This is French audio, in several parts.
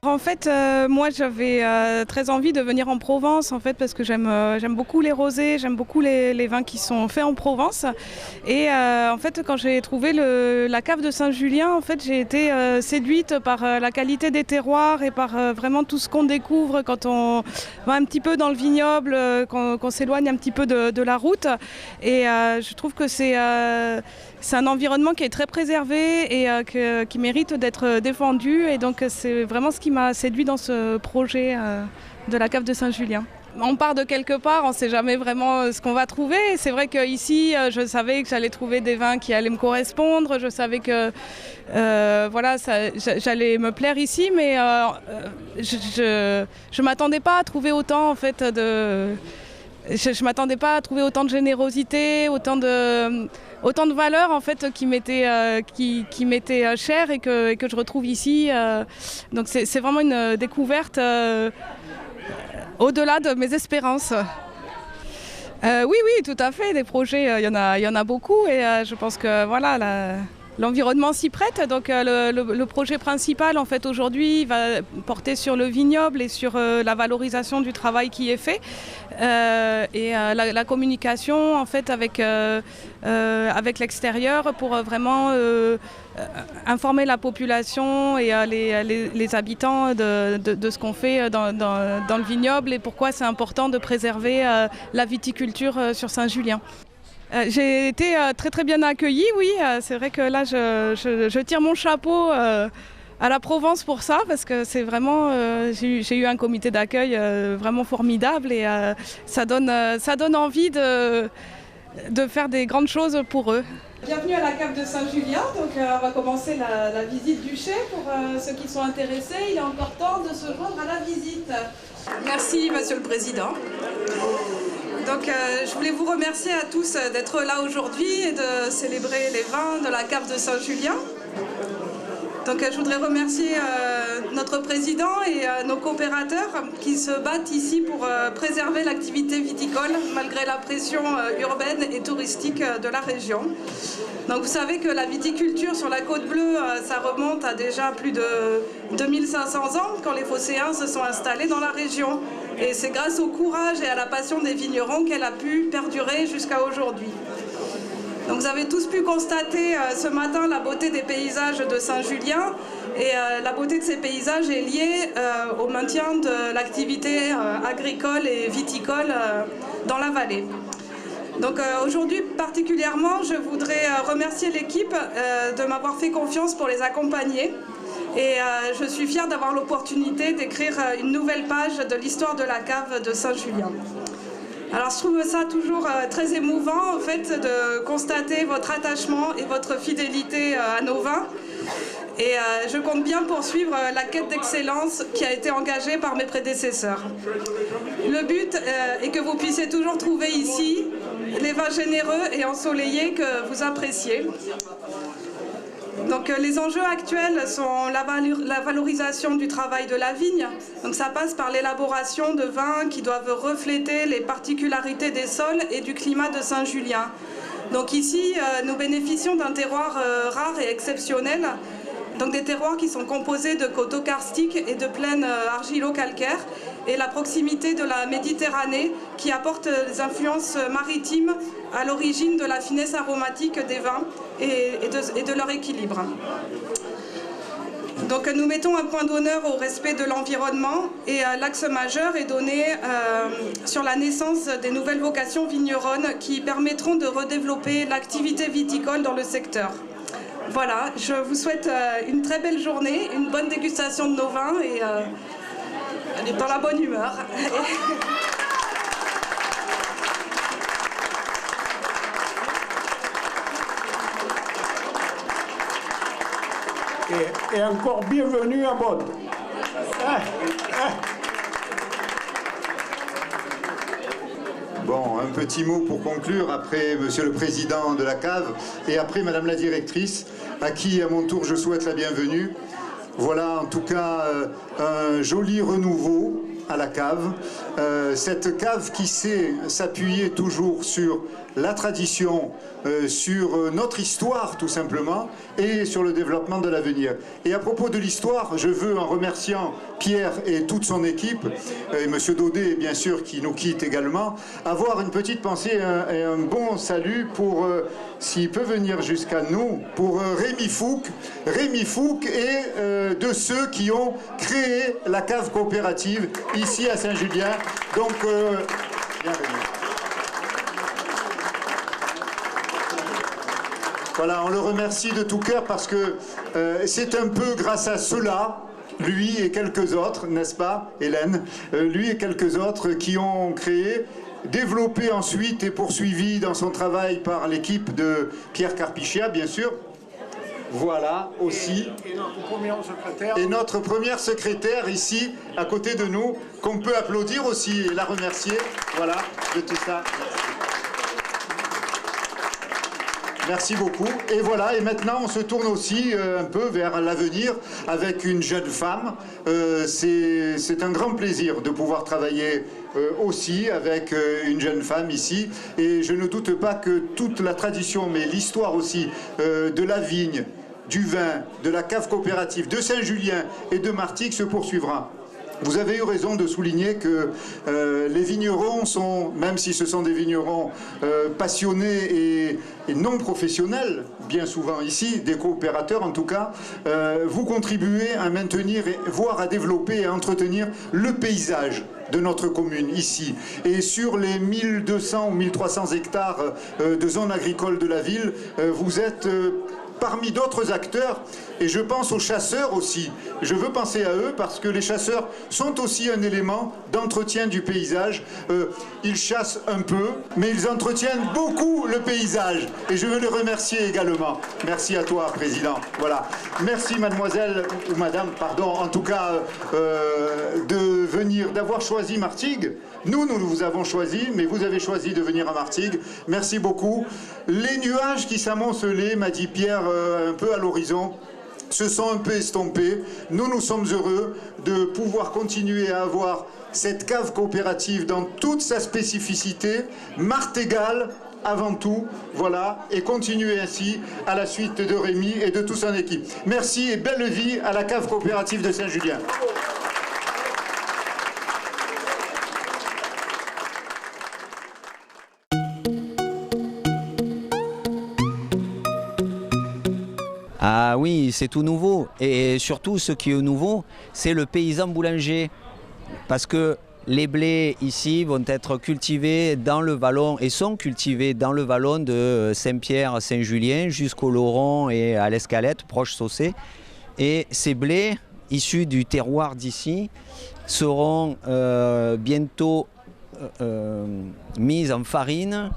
En fait, moi j'avais très envie de venir en Provence en fait parce que j'aime beaucoup les rosés, j'aime beaucoup les vins qui sont faits en Provence. Et en fait, quand j'ai trouvé la cave de Saint-Julien, en fait, j'ai été séduite par la qualité des terroirs et par vraiment tout ce qu'on découvre quand on va un petit peu dans le vignoble, qu'on s'éloigne un petit peu de la route. Et je trouve que c'est un environnement qui est très préservé et qui mérite d'être défendu. Et donc c'est vraiment ce qui m'a séduit dans ce projet de la cave de Saint-Julien. On part de quelque part, on ne sait jamais vraiment ce qu'on va trouver. C'est vrai qu'ici, je savais que j'allais trouver des vins qui allaient me correspondre. Je savais que j'allais me plaire ici, mais je ne m'attendais pas à trouver autant en fait, je m'attendais pas à trouver autant de générosité, autant de valeurs en fait qui m'étaient chères et que je retrouve ici. Donc c'est vraiment une découverte au-delà de mes espérances. Oui, tout à fait. Des projets, il y en a beaucoup et je pense que voilà. L'environnement s'y prête, donc le projet principal en fait aujourd'hui va porter sur le vignoble et sur la valorisation du travail qui est fait et la communication en fait avec l'extérieur pour vraiment informer la population et les habitants de ce qu'on fait dans le vignoble et pourquoi c'est important de préserver la viticulture sur Saint-Julien. J'ai été très bien accueillie, oui. C'est vrai que là, je tire mon chapeau à la Provence pour ça, parce que c'est vraiment, j'ai eu un comité d'accueil vraiment formidable et ça donne envie de faire des grandes choses pour eux. Bienvenue à la cave de Saint-Julien. Donc on va commencer la visite du chai pour ceux qui sont intéressés. Il est encore temps de se joindre à la visite. Merci, Monsieur le Président. Donc je voulais vous remercier à tous d'être là aujourd'hui et de célébrer les vins de la cave de Saint-Julien. Donc je voudrais remercier notre président et nos coopérateurs qui se battent ici pour préserver l'activité viticole malgré la pression urbaine et touristique de la région. Donc vous savez que la viticulture sur la Côte Bleue, ça remonte à déjà plus de 2500 ans quand les Phocéens se sont installés dans la région. Et c'est grâce au courage et à la passion des vignerons qu'elle a pu perdurer jusqu'à aujourd'hui. Donc vous avez tous pu constater ce matin la beauté des paysages de Saint-Julien et la beauté de ces paysages est liée au maintien de l'activité agricole et viticole dans la vallée. Donc aujourd'hui particulièrement, je voudrais remercier l'équipe de m'avoir fait confiance pour les accompagner. Et je suis fière d'avoir l'opportunité d'écrire une nouvelle page de l'histoire de la cave de Saint-Julien. Alors je trouve ça toujours très émouvant en fait de constater votre attachement et votre fidélité à nos vins. Et je compte bien poursuivre la quête d'excellence qui a été engagée par mes prédécesseurs. Le but est que vous puissiez toujours trouver ici les vins généreux et ensoleillés que vous appréciez. Donc les enjeux actuels sont la valorisation du travail de la vigne. Donc ça passe par l'élaboration de vins qui doivent refléter les particularités des sols et du climat de Saint-Julien. Donc ici, nous bénéficions d'un terroir rare et exceptionnel. Donc des terroirs qui sont composés de coteaux karstiques et de plaines argilo-calcaires et la proximité de la Méditerranée qui apporte des influences maritimes à l'origine de la finesse aromatique des vins et de leur équilibre. Donc nous mettons un point d'honneur au respect de l'environnement et l'axe majeur est donné sur la naissance des nouvelles vocations vigneronnes qui permettront de redévelopper l'activité viticole dans le secteur. Voilà, je vous souhaite une très belle journée, une bonne dégustation de nos vins et dans la bonne humeur. Et encore bienvenue à bord. Bon, un petit mot pour conclure, après Monsieur le Président de la cave et après Madame la Directrice, à qui à mon tour je souhaite la bienvenue. Voilà en tout cas un joli renouveau à la cave. Cette cave qui sait s'appuyer toujours sur la tradition, sur notre histoire tout simplement, et sur le développement de l'avenir. Et à propos de l'histoire, je veux, en remerciant Pierre et toute son équipe, et M. Daudet bien sûr qui nous quitte également, avoir une petite pensée et un bon salut pour, s'il peut venir jusqu'à nous, pour Rémi Fouque. Rémi Fouque est de ceux qui ont créé la cave coopérative ici à Saint-Julien. Donc, bienvenue. Voilà, on le remercie de tout cœur parce que c'est un peu grâce à cela, lui et quelques autres, n'est-ce pas, Hélène, lui et quelques autres qui ont créé, développé ensuite et poursuivi dans son travail par l'équipe de Pierre Carpiccia, bien sûr. Voilà, aussi. Et notre première secrétaire. Et notre première secrétaire ici, à côté de nous, qu'on peut applaudir aussi et la remercier. Voilà, de tout ça. Merci beaucoup. Et voilà, et maintenant on se tourne aussi un peu vers l'avenir avec une jeune femme. C'est un grand plaisir de pouvoir travailler aussi avec une jeune femme ici. Et je ne doute pas que toute la tradition, mais l'histoire aussi de la vigne, du vin, de la cave coopérative, de Saint-Julien et de Martigues se poursuivra. Vous avez eu raison de souligner que les vignerons sont, même si ce sont des vignerons passionnés et non professionnels, bien souvent ici, des coopérateurs en tout cas, vous contribuez à maintenir, voire à développer et à entretenir le paysage de notre commune ici. Et sur les 1200 ou 1300 hectares de zone agricole de la ville, vous êtes parmi d'autres acteurs, et je pense aux chasseurs aussi. Je veux penser à eux parce que les chasseurs sont aussi un élément d'entretien du paysage. Ils chassent un peu, mais ils entretiennent beaucoup le paysage. Et je veux les remercier également. Merci à toi, Président. Voilà. Merci, mademoiselle, ou madame, pardon, en tout cas, de venir, d'avoir choisi Martigues. Nous vous avons choisi, mais vous avez choisi de venir à Martigues. Merci beaucoup. Les nuages qui s'amoncelaient, m'a dit Pierre, un peu à l'horizon, se sont un peu estompés. Nous sommes heureux de pouvoir continuer à avoir cette cave coopérative dans toute sa spécificité, martingale avant tout, voilà, et continuer ainsi à la suite de Rémi et de toute son équipe. Merci et belle vie à la cave coopérative de Saint-Julien. Ah oui, c'est tout nouveau. Et surtout, ce qui est nouveau, c'est le paysan boulanger. Parce que les blés ici vont être cultivés dans le vallon et sont cultivés dans le vallon de Saint-Pierre-Saint-Julien jusqu'au Laurent et à l'Escalette, proche Saucé. Et ces blés, issus du terroir d'ici, seront bientôt mis en farine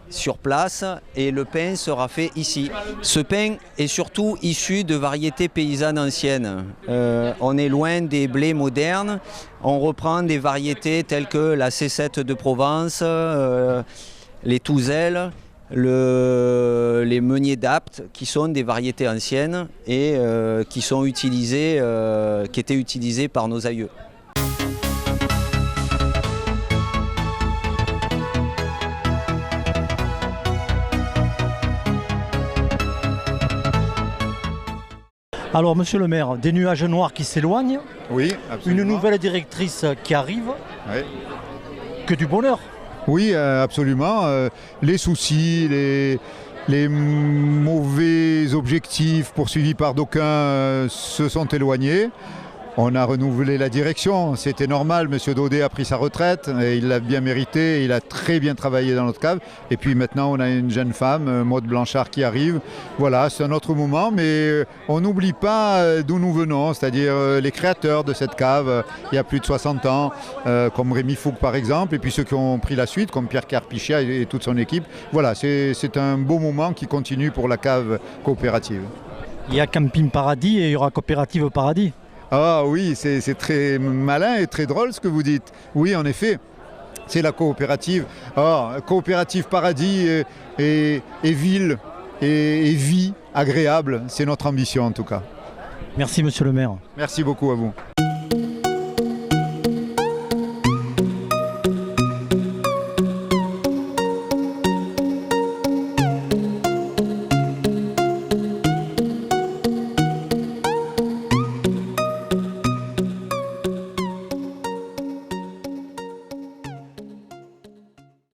sur place et le pain sera fait ici. Ce pain est surtout issu de variétés paysannes anciennes. On est loin des blés modernes, on reprend des variétés telles que la C7 de Provence, les Touzelles, les meuniers d'Apt, qui sont des variétés anciennes et qui étaient utilisées par nos aïeux. Alors, monsieur le maire, des nuages noirs qui s'éloignent, oui, absolument. Une nouvelle directrice qui arrive, oui. Que du bonheur. Oui, absolument. Les soucis, les mauvais objectifs poursuivis par d'aucuns se sont éloignés. On a renouvelé la direction, c'était normal, M. Daudet a pris sa retraite, et il l'a bien mérité, il a très bien travaillé dans notre cave. Et puis maintenant on a une jeune femme, Maude Blanchard, qui arrive. Voilà, c'est un autre moment, mais on n'oublie pas d'où nous venons, c'est-à-dire les créateurs de cette cave, il y a plus de 60 ans, comme Rémi Fouque par exemple, et puis ceux qui ont pris la suite, comme Pierre Carpiccia et toute son équipe. Voilà, c'est un beau moment qui continue pour la cave coopérative. Il y a Camping Paradis et il y aura Coopérative Paradis. Ah oui, c'est très malin et très drôle ce que vous dites. Oui, en effet, c'est la coopérative. Coopérative Paradis et ville et vie agréable, c'est notre ambition en tout cas. Merci monsieur le maire. Merci beaucoup à vous.